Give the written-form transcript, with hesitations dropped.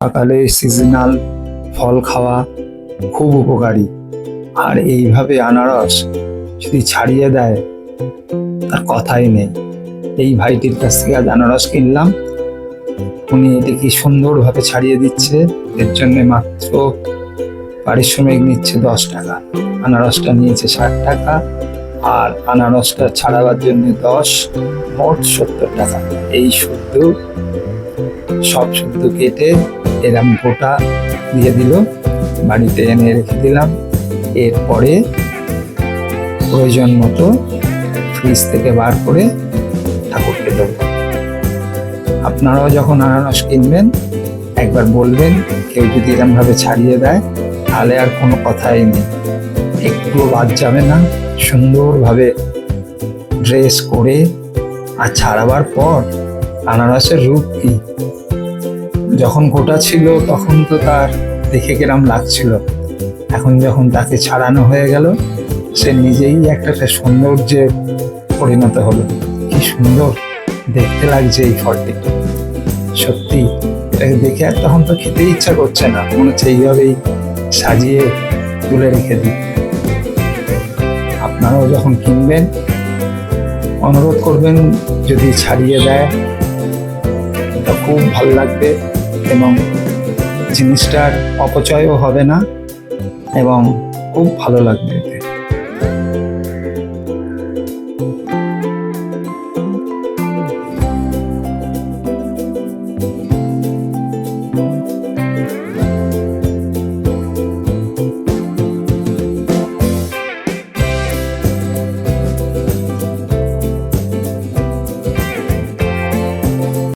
সকালে সিজনাল ফল খাওয়া খুব উপকারী। আর এইভাবে আনারস যদি ছাড়িয়ে দেয় তার কথাই নেই। এই ভাইটির কাছ থেকে আজ আনারস কিনলাম, উনি এটি কি সুন্দরভাবে ছাড়িয়ে দিচ্ছে। এর জন্য মাত্র পারিশ্রমিক নিচ্ছে 10 টাকা, আনারসটা নিয়েছে 60 টাকা, আর আনারসটা ছাড়াবার জন্য 10, মোট 70 টাকা। এই শুদ্ধ সব শুদ্ধ কেটে এরম গোটা দিয়ে দিল, বাড়িতে এনে রেখে দিলাম। এরপরে প্রয়োজন মতো ফ্রিজ থেকে বার করে ঠাকুরকে দেবো। আপনারাও যখন আনারস কিনবেন একবার বলবেন, কেউ যদি এরমভাবে ছাড়িয়ে দেয় তাহলে আর কোনো কথাই নেই, একটুও বাদ যাবে না। সুন্দরভাবে ড্রেস করে আর ছাড়াবার পর আনারসের রূপ কি, যখন গোটা ছিল তখন তো তার দেখে কিরম লাগছিল, এখন যখন তাকে ছাড়ানো হয়ে গেল সে নিজেই একটা সৌন্দর্যে পরিণত হলো। কি সুন্দর দেখতে লাগছে এই ফলটি, সত্যি এটাকে দেখে আর তখন তো খেতে ইচ্ছা করছে না, মনে হচ্ছে এইভাবেই সাজিয়ে তুলে রেখে দিই। আপনারাও যখন কিনবেন অনুরোধ করবেন যদি ছাড়িয়ে দেয়, এটা খুব ভালো লাগবে এবং জিনিসটার অপচয়ও হবে না এবং খুব ভালো লাগবে।